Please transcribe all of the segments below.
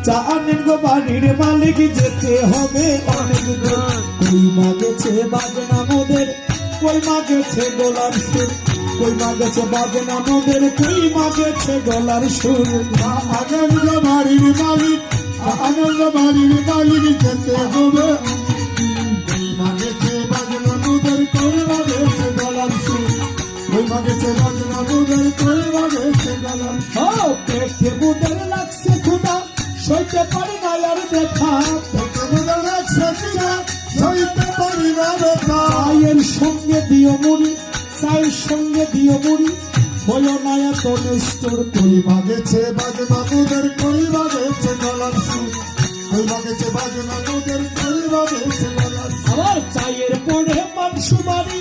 জানেন গো বাড়ির মালিক যেতে হবে অনেক দূর। কই মাগেছে বাজনা মোদের, কই মাগেছে গলার সুর, কই মাগেছে বাজনা মোদের, কই মাগেছে গলার সুর। আনন্দ বাড়ির মালিক, আনন্দ বাড়ির মালিক যেতে হবে, কই মাগেছে বাজনা মোদের, কই মাগেছে গলার সুর, কই মাগেছে বাজনা মোদের, কই মাগেছে গলার সুর। ও পেটে মোদের লাগছে ক্ষুধা, সইতে পারি না আর ব্যথা, পেটে মোদের লাগছে ক্ষুধা, সইতে পারি না ব্যথা। চায়ের সঙ্গে দিও মুড়ি, চায়ের সঙ্গে দিও মুড়ি, হলো না এত নিষ্ঠুর। কই মাগেছে বাজনা মোদের, কই মাগেছে গলার সুর, কই মাগেছে বাজনা মোদের, কই মাগেছে গলার সুর। আবার চায়ের পরে মাংস বাড়ি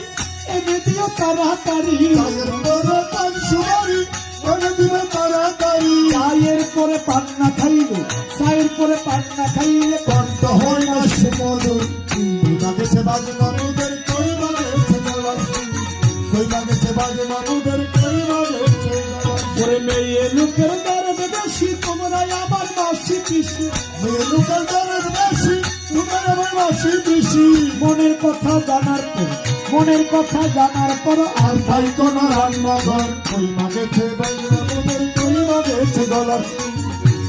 এনে দিও তাড়াতাড়ি, চায়ের পরে মাংস বাড়ি এনে দিও তাড়াতাড়ি। চায়ের পরে পান না খাইলে, চায়ের পরে পান না খাইলে কণ্ঠ হয় না সুমধুর। কই মাগেছে বাজনা মোদের, কই মাগেছে গলার সুর, কই মাগেছে বাজনা মোদের, কই মাগেছে গলার সুর। ওরে মেয়ে লোকের দরদ বেশি, তোমরা আমার মাসি পিসি, মেয়ে লোকের দরদ বেশি, তোমার আমার বাসি বেশি। মনের কথা জানার পর, মনের কথা জানার পর আর ভাই কোন রান্নাঘর, কই মাগেছে বাজনা মোদের, কই মাগেছে গলার সুর,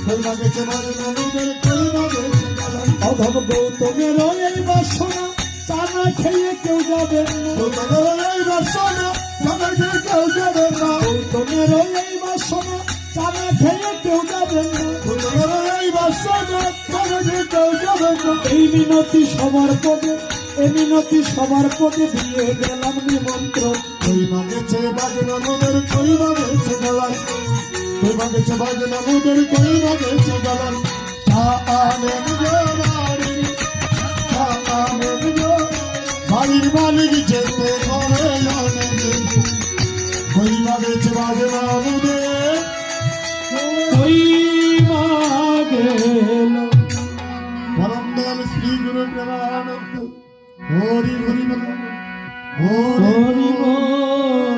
কই মাগেছে বাজনা মোদের, কই মাগেছে গলার সুর। অধম গৌতমের এই বাসনা, চানা খেয়ে কেউ যাবে না, তোমাদের এই বাসনা তোমাকে কেউ যাবে না, গৌতমের এই বাসনা, চানা খেয়ে কেউ যাবে না। তোমাদের এই বাসনা তোমাকে কেউ যাবে না। এই মিনতি সবার পদে, এই মিনতি সবার পদে দিয়ে গেলাম নিমন্ত্রণ। কই মাগেছে বাজনা মোদের, কই মাগেছে গলার সুর, কই মাগেছে বাজনা মোদের, কই মাগেছে গলার সুর। তা আনেন গো বাড়ি, তা আনেন গো বাড়ির মালিক যেতে হবে অনেক দূর। কই মাগেছে বাজনা মোদের, ওই মা গেল পরম দয়াল শ্রী গুরু প্রেমানন্দ হরি হরি বল, হরি হরি বল।